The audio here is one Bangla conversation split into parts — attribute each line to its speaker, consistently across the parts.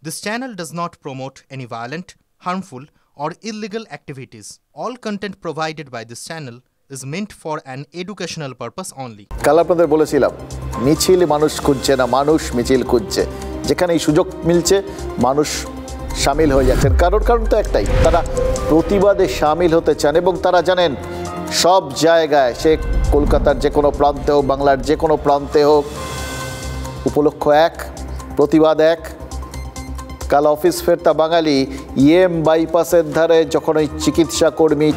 Speaker 1: This channel does not promote any violent, harmful, or illegal activities. All content provided by this channel is meant for an educational purpose only.
Speaker 2: কাল আপনাদের বলেছিলাম মিছিল মানুষ খুঁজছে না, মানুষ মিছিল খুঁজছে। যেখানে এই সুযোগ মিলছে মানুষ শামিল হয়ে যাচ্ছেন। কারণ তো একটাই, তারা প্রতিবাদে শামিল হতে চান এবং তারা জানেন সব জায়গায়, সে কলকাতার যে কোনো প্রান্তে হোক, বাংলার যে কোনো প্রান্তে হোক, উপলক্ষ এক, প্রতিবাদ এক। কাল অফিস ফেরতা বাঙালি বাইপাসের ধারে যখন ওই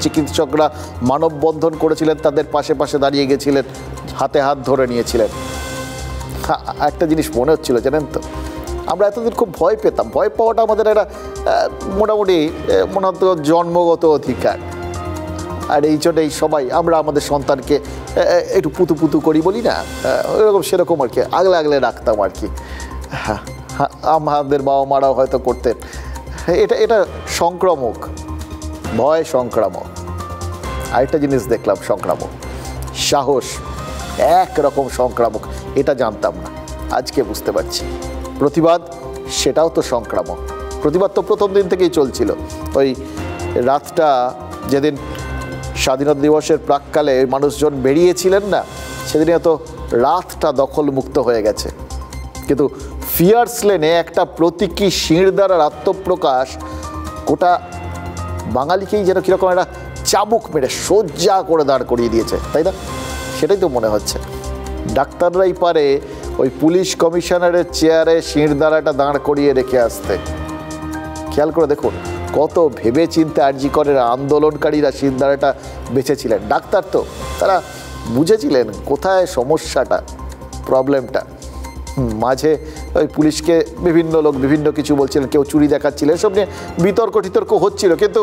Speaker 2: চিকিৎসকরা মানববন্ধন করেছিলেন, তাদের পাশে পাশে দাঁড়িয়ে গেছিলেন, হাতে হাত ধরে নিয়েছিলেন। একটা জিনিস মনে হচ্ছিল জানেন তো, আমরা এতদিন খুব ভয় পেতাম, ভয় পাওয়াটা আমাদের একটা মোটামুটি মনে হতো জন্মগত অধিকার। আর এই জন্যই সবাই আমরা আমাদের সন্তানকে একটু পুতু পুতু করি বলি না, ওইরকম সেরকম আর কি আগলে আগলে রাখতাম আর কি। আমাদের বাবা মারাও হয়তো করতেন। এটা সংক্রামক, ভয় সংক্রামক। আরেকটা জিনিস দেখলাম সংক্রামক, সাহস একরকম সংক্রামক, এটা জানতাম না, আজকে বুঝতে পারছি। প্রতিবাদ সেটাও তো সংক্রামক। প্রতিবাদ তো প্রথম দিন থেকেই চলছিল। ওই রাতটা যেদিন স্বাধীনতা দিবসের প্রাককালে মানুষজন বেরিয়েছিলেন না, সেদিনে তো রাতটা দখলমুক্ত হয়ে গেছে। কিন্তু ফিয়ার্স লেনে একটা প্রতীকী শিরদাঁড়ার আত্মপ্রকাশ গোটা বাঙালিকেই যেন কীরকম একটা চাবুক মেরে সোজা করে দাঁড় করিয়ে দিয়েছে, তাই না? সেটাই তো মনে হচ্ছে। ডাক্তাররাই পারে ওই পুলিশ কমিশনারের চেয়ারে শিরদাঁড়াটা দাঁড় করিয়ে রেখে আসতে। খেয়াল করে দেখুন কত ভেবে চিন্তে আরজি করের আন্দোলনকারীরা শিরদাঁড়াটা বেঁচেছিলেন। ডাক্তার তো তারা বুঝেছিলেন কোথায় সমস্যাটা, প্রবলেমটা। মাঝে ওই পুলিশকে বিভিন্ন লোক বিভিন্ন কিছু বলছিলেন, কেউ চুরি দেখাচ্ছিলেন, এসব নিয়ে বিতর্ক টিতর্ক হচ্ছিল, কিন্তু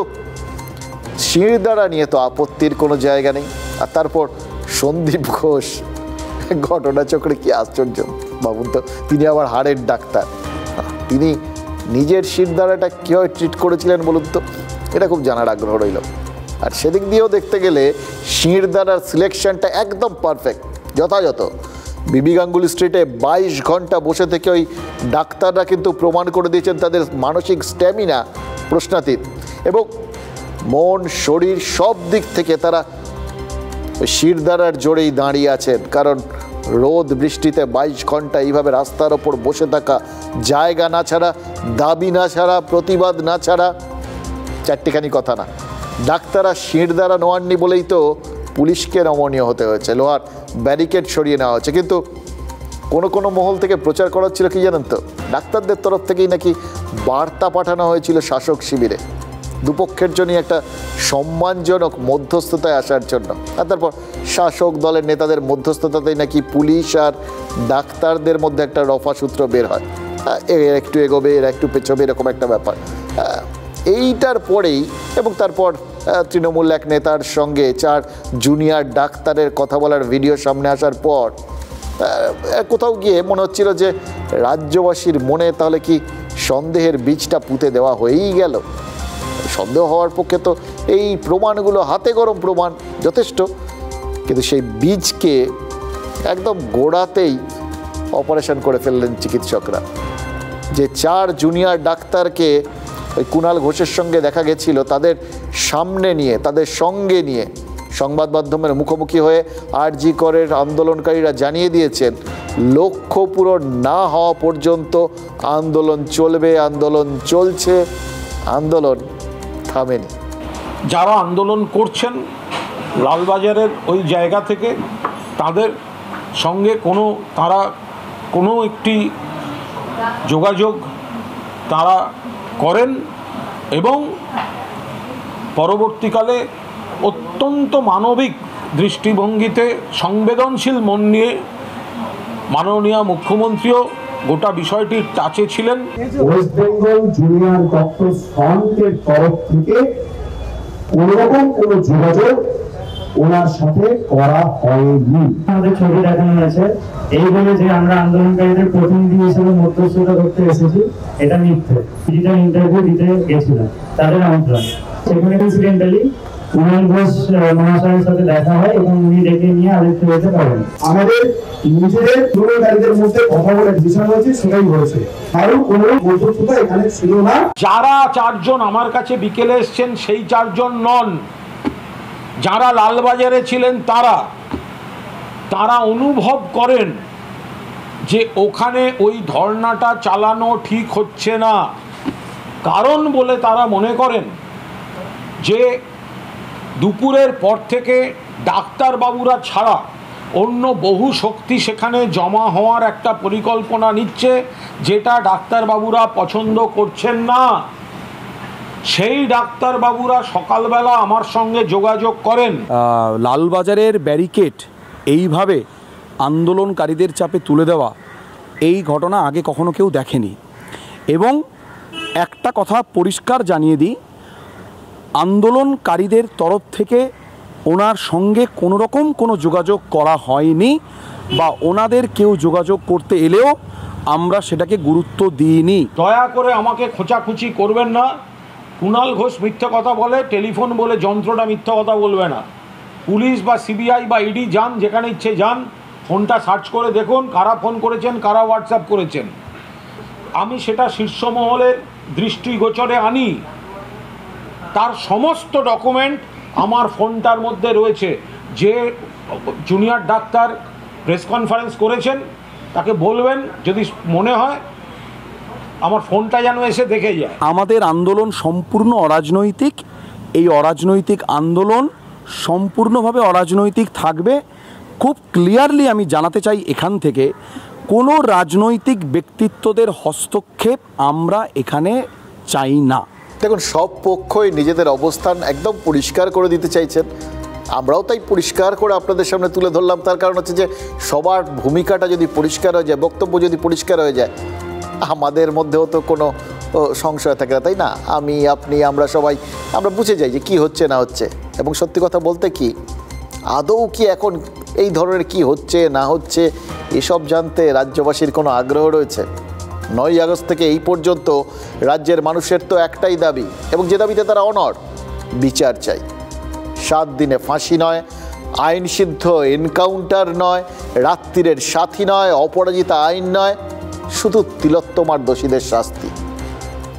Speaker 2: শিরদাঁড়া নিয়ে তো আপত্তির কোনো জায়গা নেই। আর তারপর সন্দীপ ঘোষ ঘটনাচক্রে কি আশ্চর্য ভাবুন তো, তিনি আবার হাড়ের ডাক্তার, তিনি নিজের শিরদাঁড়াটা কীভাবে ট্রিট করেছিলেন বলুন তো, এটা খুব জানার আগ্রহ রইল। আর সেদিক দিয়েও দেখতে গেলে শিরদাঁড়ার সিলেকশনটা একদম পারফেক্ট, যথাযথ। বিবি গাঙ্গুলি স্ট্রিটে 22 ঘন্টা বসে থেকে ওই ডাক্তাররা কিন্তু প্রমাণ করে দিয়েছেন তাদের মানসিক স্ট্যামিনা প্রশ্নাতীত, এবং মন শরীর সব দিক থেকে তারা শিরদাঁড়ার জোরেই দাঁড়িয়ে আছেন। কারণ রোদ বৃষ্টিতে 22 ঘন্টা এইভাবে রাস্তার ওপর বসে থাকা, জায়গা না ছাড়া, দাবি না ছাড়া, প্রতিবাদ না ছাড়া, চারটিখানি কথা না। ডাক্তাররা শিরদাঁড়া নোয়াননি বলেই তো পুলিশকে নমনীয় হতে হয়েছে, লোহার ব্যারিকেড সরিয়ে নেওয়া হচ্ছে। কিন্তু কোনো মহল থেকে প্রচার করা হচ্ছিল কি জানেন তো, ডাক্তারদের তরফ থেকেই নাকি বার্তা পাঠানো হয়েছিল শাসক শিবিরে, দুপক্ষের জন্যই একটা সম্মানজনক মধ্যস্থতায় আসার জন্য। আর তারপর শাসক দলের নেতাদের মধ্যস্থতাতেই নাকি পুলিশ আর ডাক্তারদের মধ্যে একটা রফা সূত্র বের হয়, এর একটু এগোবে, এর একটু পেছবে, এরকম একটা ব্যাপার। এইটার পরেই এবং তারপর তৃণমূল এক নেতার সঙ্গে 4 জুনিয়র ডাক্তারের কথা বলার ভিডিও সামনে আসার পর কোথাও গিয়ে মনে হচ্ছিল যে রাজ্যবাসীর মনে তাহলে কি সন্দেহের বীজটা পুঁতে দেওয়া হয়েই গেল। সন্দেহ হওয়ার পক্ষে তো এই প্রমাণগুলো, হাতে গরম প্রমাণ, যথেষ্ট। কিন্তু সেই বীজকে একদম গোড়াতেই অপারেশন করে ফেললেন চিকিৎসকরা। যে 4 জুনিয়র ডাক্তারকে ওই কুণাল ঘোষের সঙ্গে দেখা গেছিল, তাদের সামনে নিয়ে, তাদের সঙ্গে নিয়ে সংবাদ মাধ্যমের মুখোমুখি হয়ে আরজি করের আন্দোলনকারীরা জানিয়ে দিয়েছেন লক্ষ্য পূরণ না হওয়া পর্যন্ত আন্দোলন চলবে, আন্দোলন চলছে, আন্দোলন থামেনি।
Speaker 3: যারা আন্দোলন করছেন লালবাজারের ওই জায়গা থেকে, তাদের সঙ্গে তারা কোনো একটি যোগাযোগ তারা করেন এবং পরবর্তীকালে অত্যন্ত মানবিক দৃষ্টিভঙ্গিতে সংবেদনশীল মন নিয়ে মাননীয় মুখ্যমন্ত্রীও গোটা বিষয়টির টাচে ছিলেন।
Speaker 4: ওয়েস্ট বেঙ্গল জুনিয়র ডক্টরস ফ্রন্টের তরফ থেকে কোনোরকম কোনো যোগাযোগ ওনার সাথে করা হয়নি।
Speaker 5: আমাদের ছবি দেখানো হয়েছে এই বলে যে আমরা আন্দোলনকারীদের প্রতিনিধি হিসেবে মধ্যস্থতা করতে এসেছি, এটা মিথ্যে। ডিজিটাল ইন্টারভিউ দিতে গেছিলাম তাদের আমন্ত্রণ, সেখানে ইনসিডেন্টালি কুণাল ঘোষ মহাশয়ের সাথে দেখা হয় এবং উনি ডেকে নিয়ে আদিত্য যেতে পারেন।
Speaker 4: আমাদের নিজেদের আন্দোলনকারীদের মধ্যে কথা বলার বিষয় হয়েছে, সেটাই হয়েছে, কারণ কোনো মধ্যস্থতা এখানে ছিল না।
Speaker 3: যারা 4 জন আমার কাছে বিকেলে এসছেন সেই 4 জন নন, যারা লালবাজারে ছিলেন তারা অনুভব করেন যে ওখানে ওই ধর্নাটা চালানো ঠিক হচ্ছে না। কারণ বলে তারা মনে করেন যে দুপুরের পর থেকে ডাক্তারবাবুরা ছাড়া অন্য বহু শক্তি সেখানে জমা হওয়ার একটা পরিকল্পনা নিচ্ছে, যেটা ডাক্তারবাবুরা পছন্দ করছেন না। সেই ডাক্তারবাবুরা সকালবেলা আমার সঙ্গে যোগাযোগ করেন।
Speaker 6: লালবাজারের ব্যারিকেড এইভাবে আন্দোলনকারীদের চাপে তুলে দেওয়া, এই ঘটনা আগে কখনো কেউ দেখেনি। এবং একটা কথা পরিষ্কার জানিয়ে দিই, আন্দোলনকারীদের তরফ থেকে ওনার সঙ্গে কোনো রকম কোনো যোগাযোগ করা হয়নি, বা ওনাদের কেউ যোগাযোগ করতে এলেও আমরা সেটাকে গুরুত্ব দিইনি।
Speaker 3: দয়া করে আমাকে খোঁচাখুচি করবেন না। কুণাল ঘোষ মিথ্যে কথা বলে, টেলিফোন বলে যন্ত্রটা মিথ্যে কথা বলবে না। পুলিশ বা সিবিআই বা ইডি যান, যেখানে ইচ্ছে যান, ফোনটা সার্চ করে দেখুন কারা ফোন করেছেন, কারা হোয়াটসঅ্যাপ করেছেন। আমি সেটা শীর্ষমহলের দৃষ্টিগোচরে আনি, তার সমস্ত ডকুমেন্ট আমার ফোনটার মধ্যে রয়েছে। যে জুনিয়র ডাক্তার প্রেস কনফারেন্স করেছেন তাকে বলবেন যদি মনে হয় আমার ফোনটা যেন এসে দেখে যায়।
Speaker 6: আমাদের আন্দোলন সম্পূর্ণ অরাজনৈতিক। এই অরাজনৈতিক আন্দোলন সম্পূর্ণভাবে অরাজনৈতিক থাকবে। খুব ক্লিয়ারলি আমি জানাতে চাই এখান থেকে, কোনো রাজনৈতিক ব্যক্তিত্বদের হস্তক্ষেপ আমরা এখানে চাই না।
Speaker 2: দেখুন, সব পক্ষই নিজেদের অবস্থান একদম পরিষ্কার করে দিতে চাইছেন। আমরাও তাই পরিষ্কার করে আপনাদের সামনে তুলে ধরলাম। তার কারণ হচ্ছে যে সবার ভূমিকাটা যদি পরিষ্কার হয়ে যায়, বক্তব্য যদি পরিষ্কার হয়ে যায়, আমাদের মধ্যেও তো কোনো সংশয় থাকে না, তাই না? আমি, আপনি, আমরা সবাই আমরা বুঝে যাই যে কী হচ্ছে না হচ্ছে। এবং সত্যি কথা বলতে কি, আদৌ কি এখন এই ধরনের কি হচ্ছে না হচ্ছে এসব জানতে রাজ্যবাসীর কোনো আগ্রহ রয়েছে? 9ই আগস্ট থেকে এই পর্যন্ত রাজ্যের মানুষের তো একটাই দাবি, এবং যে দাবিতে তারা অনড়, বিচার চাই। 7 দিনে ফাঁসি নয়, আইনসিদ্ধ এনকাউন্টার নয়, রাত্রিরের সাথী নয়, অপরাজিতা আইন নয়, শুধু তিলোত্তমার দোষীদের শাস্তি।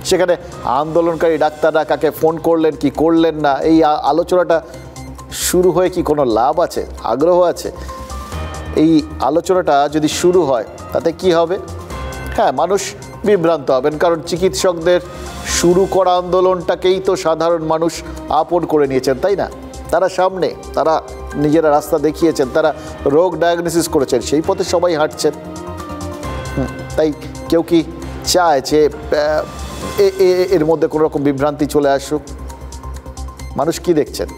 Speaker 2: সেখানে আন্দোলনকারী ডাক্তাররা কাকে ফোন করলেন কি করলেন না, এই আলোচনাটা শুরু হয়ে কি কোনো লাভ আছে? আগ্রহ আছে? এই আলোচনাটা যদি শুরু হয় তাতে কি হবে? হ্যাঁ, মানুষ বিভ্রান্ত হবেন, কারণ চিকিৎসকদের শুরু করা আন্দোলনটাকেই তো সাধারণ মানুষ আপন করে নিয়েছেন, তাই না? তারা সামনে, তারা নিজেরা রাস্তা দেখিয়েছেন, তারা রোগ ডায়াগনোসিস করেছেন, সেই পথে সবাই হাঁটছেন। তাই কেউ কি চায় যে এর মধ্যে কোনো রকম বিভ্রান্তি চলে আসুক? মানুষ কি দেখছেন?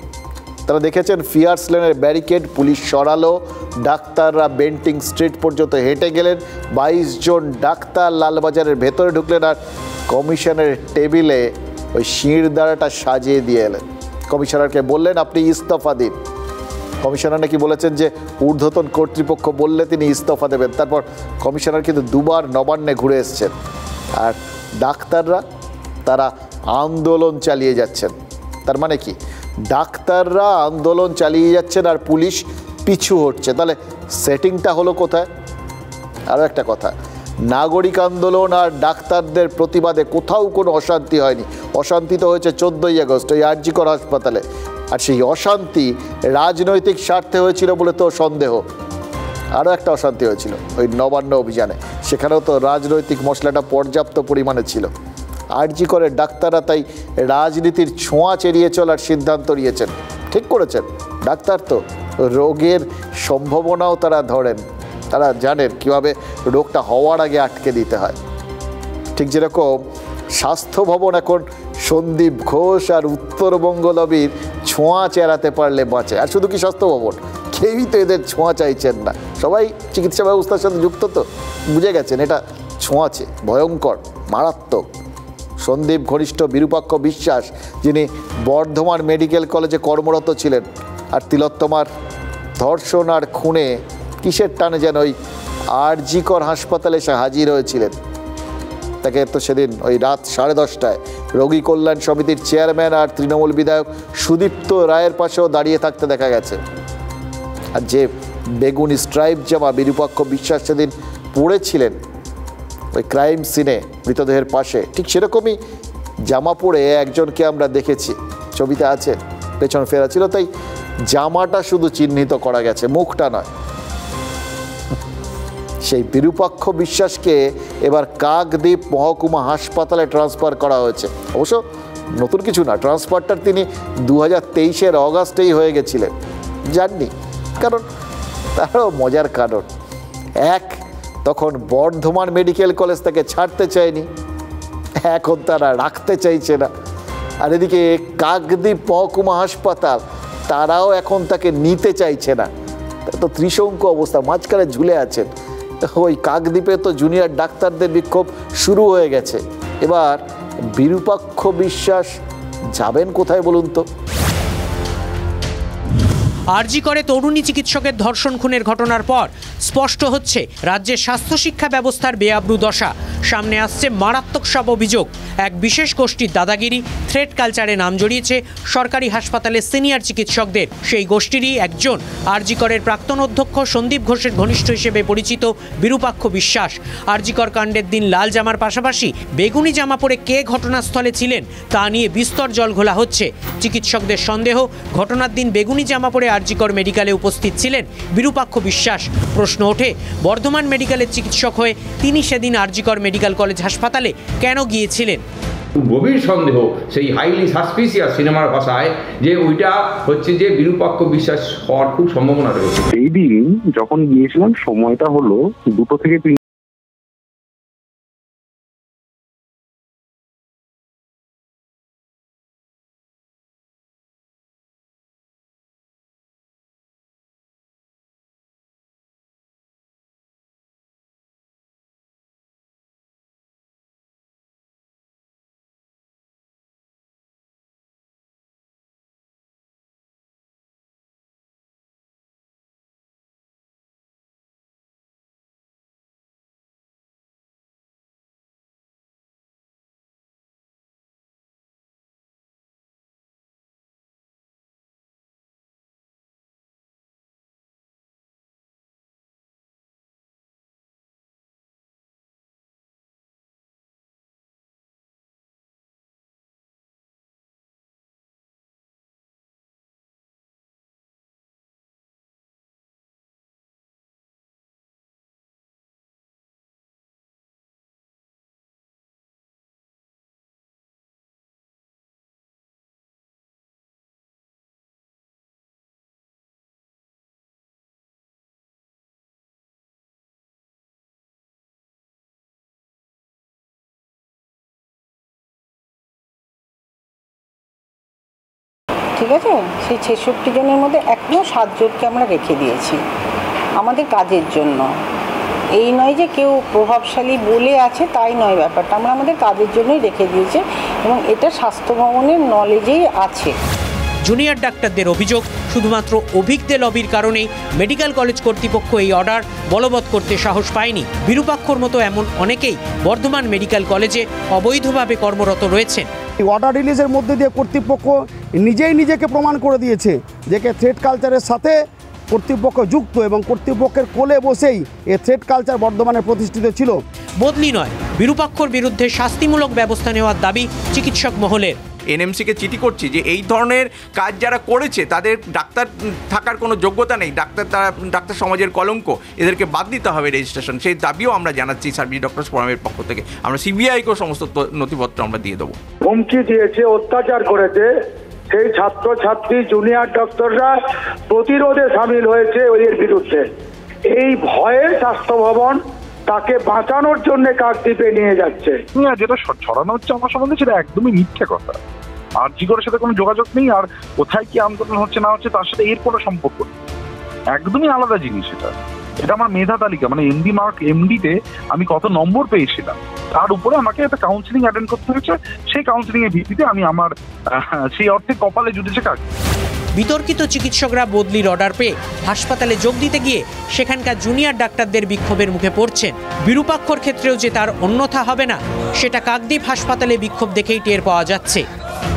Speaker 2: তারা দেখেছেন ফিয়ার্স লেনের ব্যারিকেড পুলিশ সরালো, ডাক্তাররা বেন্টিং স্ট্রিট পর্যন্ত হেঁটে গেলেন, 22 জন ডাক্তার লালবাজারের ভেতরে ঢুকলেন, আর কমিশনের টেবিলে ওই শিরদাঁড়াটা সাজিয়ে দিয়ে এলেন। কমিশনারকে বললেন আপনি ইস্তফা দিন। কমিশনার নাকি বলেছেন যে ঊর্ধ্বতন কর্তৃপক্ষ বললে তিনি ইস্তফা দেবেন। তারপর কমিশনার কিন্তু 2 বার নবান্নে ঘুরে এসছেন, আর ডাক্তাররা তারা আন্দোলন চালিয়ে যাচ্ছেন। তার মানে কি, ডাক্তাররা আন্দোলন চালিয়ে যাচ্ছেন আর পুলিশ পিছু হটছে। তাহলে সেটিংটা হলো কোথায়? আরও একটা কথা, নাগরিক আন্দোলন আর ডাক্তারদের প্রতিবাদে কোথাও কোনো অশান্তি হয়নি। অশান্তি তো হয়েছে 14ই আগস্ট ওই আর জি কর হাসপাতালে, আর সেই অশান্তি রাজনৈতিক স্বার্থে হয়েছিল বলে তো সন্দেহ। আরও একটা অশান্তি হয়েছিল ওই নবান্ন অভিযানে, সেখানেও তো রাজনৈতিক মশলাটা পর্যাপ্ত পরিমাণে ছিল। আর জি করে ডাক্তাররা তাই রাজনীতির ছোঁয়া এড়িয়ে চলার সিদ্ধান্ত নিয়েছেন। ঠিক করেছেন, ডাক্তার তো রোগের সম্ভাবনাও তারা ধরেন, তারা জানেন কীভাবে রোগটা হওয়ার আগে আটকে দিতে হয়। ঠিক যেরকম স্বাস্থ্য ভবন এখন সন্দীপ ঘোষ আর উত্তরবঙ্গ লবির ছোঁয়া চেরাতে পারলে বাঁচে। আর শুধু কি স্বাস্থ্য ভবন, কেউই তো এদের ছোঁয়া চাইছেন না। সবাই চিকিৎসা ব্যবস্থার সাথে যুক্ত, তো বুঝে গেছেন এটা ছোঁয়াচে, ভয়ঙ্কর, মারাত্মক। সন্দীপ ঘনিষ্ঠ বিরূপাক্ষ বিশ্বাস, যিনি বর্ধমান মেডিকেল কলেজে কর্মরত ছিলেন, আর তিলোত্তমার ধর্ষণ আর খুনে কিসের টানে যেন ওই আর জি কর হাসপাতালে এসে হাজির হয়েছিলেন। তাকে তো সেদিন ওই রাত 10:30টায় রোগী কল্যাণ সমিতির চেয়ারম্যান আর তৃণমূল বিধায়ক সুদীপ্ত রায়ের পাশেও দাঁড়িয়ে থাকতে দেখা গেছে। আর যে বেগুনি স্ট্রাইপ জামা বিরূপাক্ষ বিশ্বাস সেদিন পড়েছিলেন ওই ক্রাইম সিনে মৃতদেহের পাশে, ঠিক সেরকমই জামা পরে একজনকে আমরা দেখেছি, ছবিতে আছে, পেছন ফেরা ছিল, তাই জামাটা শুধু চিহ্নিত করা গেছে, মুখটা নয়। সেই বিরূপাক্ষ বিশ্বাসকে এবার কাকদ্বীপ মহকুমা হাসপাতালে ট্রান্সফার করা হয়েছে। অবশ্য নতুন কিছু না, ট্রান্সফারটা তিনি 2023-এর অগাস্টেই হয়ে গেছিলেন, জাননি। কারণ তারও মজার কারণ, তখন বর্ধমান মেডিকেল কলেজ তাকে ছাড়তে চায়নি, এখন তারা রাখতে চাইছে না। আর এদিকে কাকদ্বীপ মহকুমা হাসপাতাল, তারাও এখন তাকে নিতে চাইছে না। তো ত্রিশঙ্কু অবস্থা, মাঝখানে ঝুলে আছেন। ওই কাকদ্বীপে তো জুনিয়র ডাক্তারদের বিক্ষোভ শুরু হয়ে গেছে। এবার বিরূপাক্ষ বিশ্বাস যাবেন কোথায় বলুন তো?
Speaker 7: আরজি করে তরুণী চিকিৎসকের ধর্ষণ খুনের ঘটনার পর স্পষ্ট হচ্ছে রাজ্যের স্বাস্থ্য শিক্ষা ব্যবস্থার বেআব্রু দশা। সামনে আসছে মারাত্মক সব অভিযোগ। এক বিশেষ গোষ্ঠীর দাদাগিরি, থ্রেট কালচারে নাম জড়িয়েছে সরকারি হাসপাতালের সিনিয়র চিকিৎসকদের। সেই গোষ্ঠীরই একজন আরজি করের প্রাক্তন অধ্যক্ষ সন্দীপ ঘোষের ঘনিষ্ঠ হিসেবে পরিচিত বিরূপাক্ষ বিশ্বাস। আরজি কর কাণ্ডের দিন লাল জামার পাশাপাশি বেগুনি জামা পরে কে ঘটনাস্থলে ছিলেন তা নিয়ে বিস্তর জলঘোলা হচ্ছে। চিকিৎসকদের সন্দেহ, ঘটনার দিন বেগুনি জামা পরে আরজি কর মেডিকেলে উপস্থিত ছিলেন বিরূপাক্ষ বিশ্বাস। প্রশ্ন ওঠে, বর্ধমান মেডিকেলের চিকিৎসক হয়ে তিনি সেদিন আরজি কর মেডিকেল কলেজ হাসপাতালে কেন গিয়েছিলেন?
Speaker 8: গভীর সন্দেহ, সেই হাইলি সাসপিসিয়াস সিনেমার ভাষায়, যে ওইটা হচ্ছে যে বিরূপাক্ষ বিশ্বাস হওয়ার খুব সম্ভাবনা রয়েছে।
Speaker 9: এই দিন যখন গিয়েছিলাম সময়টা হলো 2 থেকে 3।
Speaker 10: ঠিক আছে, সেই 66 জনের মধ্যে এখনও 7 জনকে আমরা রেখে দিয়েছি আমাদের কাজের জন্য। এই নয় যে কেউ প্রভাবশালী বলে আছে তাই নয়, ব্যাপারটা আমরা আমাদের কাজের জন্যই রেখে দিয়েছি এবং এটা স্বাস্থ্য ভবনের নলেজেই আছে।
Speaker 7: জুনিয়র ডাক্তারদের অভিযোগ, শুধুমাত্র অভিজ্ঞদের লবির কারণেই মেডিকেল কলেজ কর্তৃপক্ষ এই অর্ডার বলবৎ করতে সাহস পায়নি। বিরূপাক্ষর মতো এমন অনেকেই বর্ধমান মেডিকেল কলেজে অবৈধভাবে কর্মরত রয়েছেন।
Speaker 11: এই অর্ডার রিলিজের মধ্যে দিয়ে কর্তৃপক্ষ নিজেই নিজেকে প্রমাণ করে দিয়েছে যে থ্রেট কালচারের সাথে কর্তৃপক্ষ যুক্ত এবং কর্তৃপক্ষের কোলে বসেই এই থ্রেট কালচার বর্ধমানে প্রতিষ্ঠিত ছিল।
Speaker 7: বদলি নয়, বিরূপাক্ষর বিরুদ্ধে শাস্তিমূলক ব্যবস্থা নেওয়ার দাবি চিকিৎসক মহলের।
Speaker 12: এনএমসিকে চিঠি করছি যে এই ধরনের কাজ যারা করেছে তাদের ডাক্তার থাকার কোনো যোগ্যতা নেই, ডাক্তার সমাজের কলঙ্ক, এদেরকে বাদ দিতে হবে রেজিস্ট্রেশন। সেই দাবিও আমরা জানাচ্ছি সার্ভিস ডক্টরস ফোরামের পক্ষ থেকে। আমরা সিবিআইকেও সমস্ত নথিপত্র আমরা দিয়ে দেবো।
Speaker 13: হুমকি দিয়েছে, অত্যাচার করেছে, সেই ছাত্রছাত্রী জুনিয়র ডক্টররা প্রতিরোধে সামিল হয়েছে এর বিরুদ্ধে। এই ভয়ে স্বাস্থ্য ভবন তাকে বাঁচানোর জন্য কাকদ্বীপে নিয়ে যাচ্ছে।
Speaker 9: যেটা ছড়ানো হচ্ছে আমার সম্বন্ধে সেটা একদমই মিথ্যে কথা। আরজি করের সাথে কোনো যোগাযোগ নেই, আর কোথায় কি আন্দোলন হচ্ছে না হচ্ছে তার সাথে এর কোনো সম্পর্ক নেই, একদমই আলাদা জিনিস। এটা আমার মেধা তালিকা, মানে এমডি মার্ক এমডিতে আমি কত নম্বর পেয়েছিলাম তার উপরে আমাকে একটা কাউন্সিলিং অ্যাটেন্ড করতে হয়েছে। সেই কাউন্সিলিং এর ভিত্তিতে আমি আমার সেই অর্থে কপালে জুটেছে কাজ।
Speaker 7: বিতর্কিত চিকিৎসকরা বদলির অর্ডার পেয়ে হাসপাতালে যোগ দিতে গিয়ে সেখানকার জুনিয়র ডাক্তারদের বিক্ষোভের মুখে পড়ছেন। বিরূপাক্ষর ক্ষেত্রেও যে তার অন্যথা হবে না, সেটা কাকদ্বীপ হাসপাতালে বিক্ষোভ দেখেই টের পাওয়া যাচ্ছে।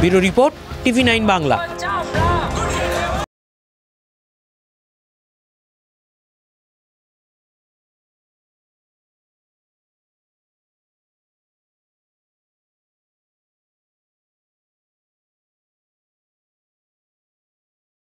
Speaker 7: Bureau report, TV9 Bangla.